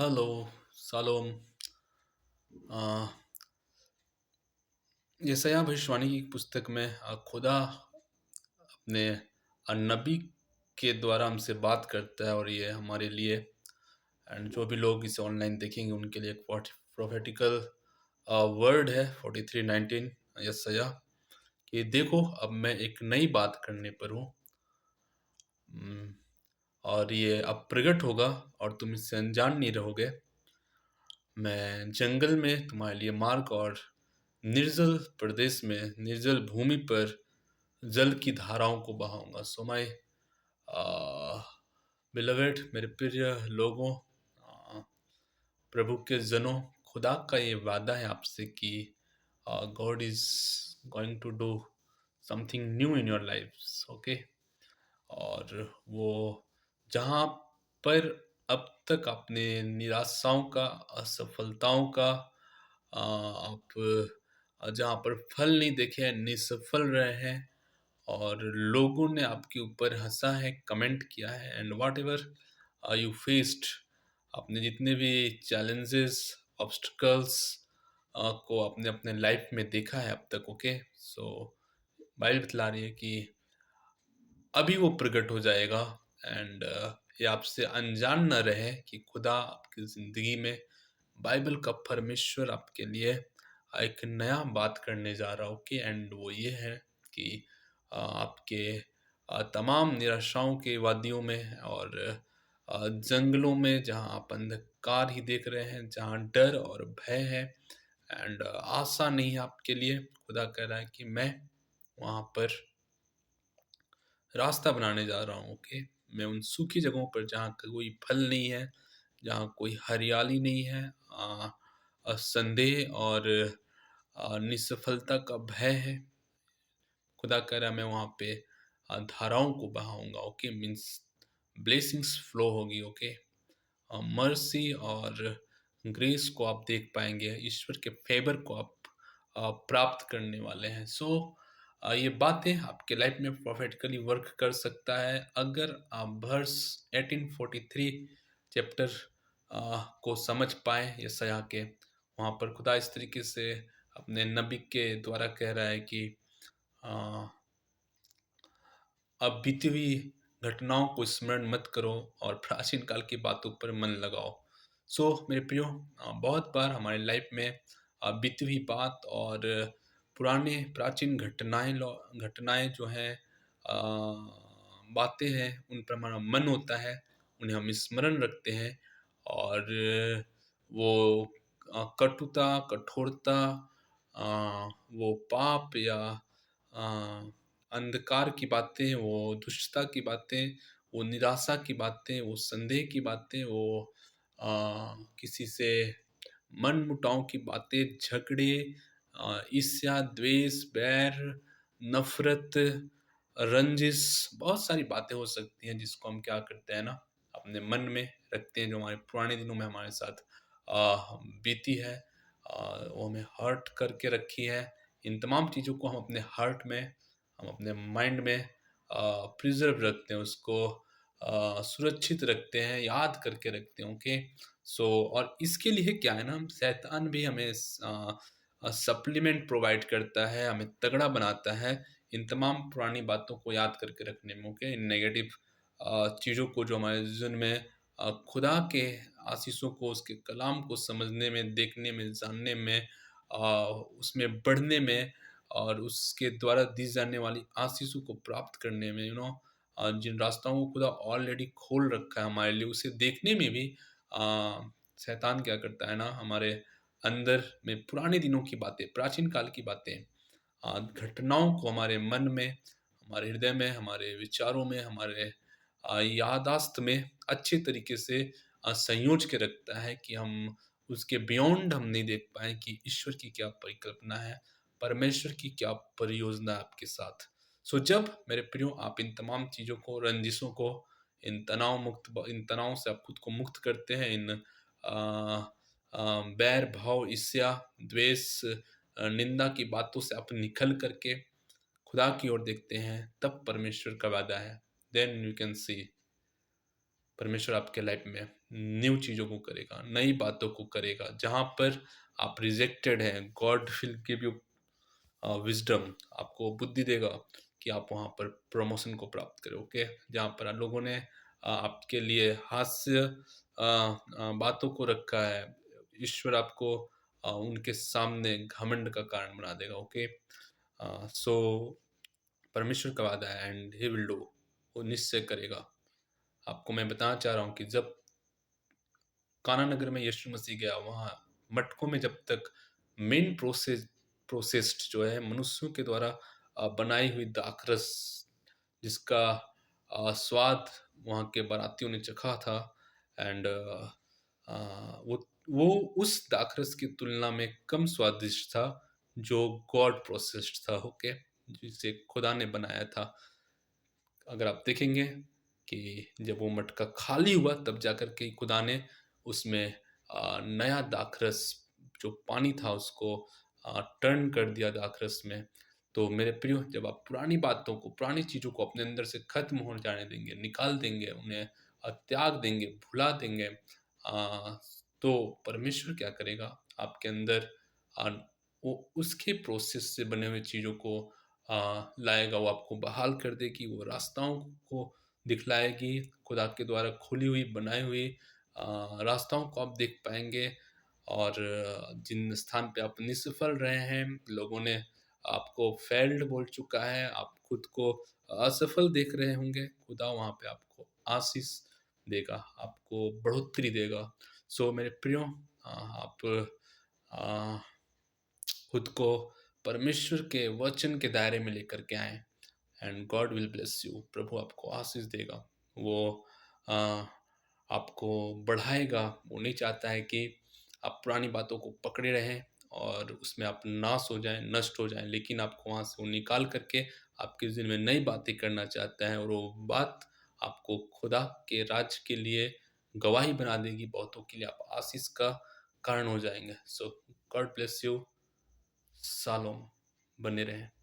Hello, shalom. अ, यशायाह भविष्यवाणी की पुस्तक में खुदा अपने नबी के द्वारा हमसे बात करता है और ये हमारे लिए एंड जो भी लोग इसे ऑनलाइन देखेंगे उनके लिए एक प्रोफेटिकल वर्ड है 43:19 यशायाह कि देखो अब मैं एक नई बात करने पर हूँ। हम्म, और ये अब प्रकट होगा और तुम इससे अनजान नहीं रहोगे। मैं जंगल में तुम्हारे लिए मार्ग और निर्जल प्रदेश में निर्जल भूमि पर जल की धाराओं को बहाऊंगा। सो माय बिलवेड, मेरे प्रिय लोगों, आ, प्रभु के जनों, खुदा का ये वादा है आपसे कि God is going to do something new in your life. Okay. और वो जहाँ पर अब तक अपने निराशाओं का, असफलताओं का आप जहाँ पर फल नहीं देखे हैं, निसफल रहे हैं और लोगों ने आपके ऊपर हंसा है, कमेंट किया है and what ever you faced, आपने जितने भी चैलेंजेस, ऑब्स्टिकल्स को आपने अपने लाइफ में देखा है अब तक। ओके। सो बाइबल बतला रही है कि अभी वो प्रकट हो जाएगा एंड ये आपसे अनजान न रहे कि खुदा आपकी ज़िंदगी में, बाइबल का परमेश्वर आपके लिए एक नया बात करने जा रहा हो कि एंड वो ये है कि आपके तमाम निराशाओं के वादियों में और जंगलों में जहाँ आप अंधकार ही देख रहे हैं, जहाँ डर और भय है एंड आशा नहीं है आपके लिए, खुदा कह रहा है कि मैं वहाँ पर रास्ता बनाने जा रहा हूँ। ओके। मैं उन सूखी जगहों पर जहाँ कोई फल नहीं है, जहाँ कोई हरियाली नहीं है, संदेह और निसफलता का भय है, खुदा कह रहा है मैं वहाँ पे धाराओं को बहाऊंगा। ओके। मीन्स ब्लेसिंग्स फ्लो होगी। ओके। मर्सी और ग्रेस को आप देख पाएंगे, ईश्वर के फेवर को आप प्राप्त करने वाले हैं। सो ये बातें आपके लाइफ में प्रोफेटिकली वर्क कर सकता है अगर आप वर्स 1843 चैप्टर को समझ पाए यशायाह के। वहाँ पर खुदा इस तरीके से अपने नबी के द्वारा कह रहा है कि अ, अब बीती हुई घटनाओं को स्मरण मत करो और प्राचीन काल की बातों पर मन लगाओ। सो मेरे प्रियो, बहुत बार हमारे लाइफ में बीती हुई बात और पुराने प्राचीन घटनाएं जो हैं, अ, बातें हैं, उन पर हमारा मन होता है, उन्हें हम स्मरण रखते हैं और वो कटुता, कठोरता, अ, वो पाप या अंधकार की बातें, वो दुष्टता की बातें, वो निराशा की बातें, वो संदेह की बातें, वो किसी से मनमुटाव की बातें, झगड़े, ईर्ष्या, द्वेष, बैर, नफ़रत, रंजिश, बहुत सारी बातें हो सकती हैं जिसको हम क्या करते हैं ना, अपने मन में रखते हैं, जो हमारे पुराने दिनों में हमारे साथ बीती है, वो हमें हर्ट करके रखी है। इन तमाम चीज़ों को हम अपने हार्ट में, हम अपने माइंड में प्रिज़र्व रखते हैं, उसको सुरक्षित रखते हैं, याद करके रखते हैं। ओके। सो और इसके लिए क्या है ना, हम शैतान भी हमें सप्लीमेंट प्रोवाइड करता है, हमें तगड़ा बनाता है इन तमाम पुरानी बातों को याद करके रखने में। ओके। इन नेगेटिव चीज़ों को जो हमारे जीवन में खुदा के आशीषों को, उसके कलाम को समझने में, देखने में, जानने में, उसमें बढ़ने में और उसके द्वारा दी जाने वाली आशीषों को प्राप्त करने में, जिन रास्ताओं को खुदा ऑलरेडी खोल रखा है हमारे लिए, उसे देखने में भी शैतान क्या करता है ना, हमारे अंदर में पुराने दिनों की बातें, प्राचीन काल की बातें, घटनाओं को हमारे मन में, हमारे हृदय में, हमारे विचारों में, हमारे याददाश्त में अच्छे तरीके से संयोज के रखता है कि हम उसके बियॉन्ड हम नहीं देख पाए कि ईश्वर की क्या परिकल्पना है, परमेश्वर की क्या परियोजना है आपके साथ। सो जब मेरे प्रियो आप इन तमाम चीज़ों को, रंजिशों को, इन तनाव से आप खुद को मुक्त करते हैं, इन बैर भाव, ईर्ष्या, द्वेष, निंदा की बातों से आप निकल करके खुदा की ओर देखते हैं, तब परमेश्वर का वादा है, देन यू कैन सी परमेश्वर आपके लाइफ में न्यू चीज़ों को करेगा, नई बातों को करेगा। जहाँ पर आप रिजेक्टेड हैं, God will give you wisdom, आपको बुद्धि देगा कि आप वहाँ पर प्रमोशन को प्राप्त करें, ओके? जहाँ पर लोगों ने आपके लिए हास्य बातों को रखा है, ईश्वर आपको उनके सामने घमंड का कारण बना देगा, ओके? सो परमेश्वर का वादा है एंड ही विल डू, वो निश्चय करेगा। आपको मैं बताना चाह रहा हूँ कि जब काना नगर में यीशु मसीह गया, वहाँ मटकों में जब तक मेन प्रोसेस्ड जो है मनुष्यों के द्वारा बनाई हुई दाखरस, जिसका स्वाद वहाँ के बारातियों ने चखा था, एंड वो उस दाखरस की तुलना में कम स्वादिष्ट था जो गॉड प्रोसेस्ड था, ओके, जिसे खुदा ने बनाया था। अगर आप देखेंगे कि जब वो मटका खाली हुआ तब जाकर के खुदा ने उसमें नया दाखरस, जो पानी था उसको टर्न कर दिया दाखरस में। तो मेरे प्रियो, जब आप पुरानी बातों को, पुरानी चीज़ों को अपने अंदर से खत्म हो जाने देंगे, निकाल देंगे, उन्हें त्याग देंगे, भुला देंगे, तो परमेश्वर क्या करेगा आपके अंदर, आ, वो उसके प्रोसेस से बने हुए चीज़ों को लाएगा, वो आपको बहाल कर देगी, वो रास्ताओं को दिखलाएगी, खुदा के द्वारा खुली हुई, बनाई हुई रास्ताओं को आप देख पाएँगे। और जिन स्थान पे आप निष्फल रहे हैं, लोगों ने आपको फेल्ड बोल चुका है, आप खुद को असफल देख रहे होंगे, खुदा वहाँ पे आपको आशीष देगा, आपको बढ़ोतरी देगा। सो मेरे प्रियो, आप अ, खुद को परमेश्वर के वचन के दायरे में लेकर के आएँ, and God will bless you. प्रभु आपको आशीष देगा। वो अ, आपको बढ़ाएगा। वो नहीं चाहता है कि आप पुरानी बातों को पकड़े रहें और उसमें आप नाश हो जाएँ, नष्ट हो जाएँ, लेकिन आपको वहाँ से वो निकाल कर के आपके ज़िंदगी में नई बातें करना चाहता है, और वो बात आपको खुदा के राज्य के लिए गवाही बना देगी, बहुतों के लिए आप आशीष का कारण हो जाएँगे। सो गॉड ब्लेस यू। शालोम। बने रहें।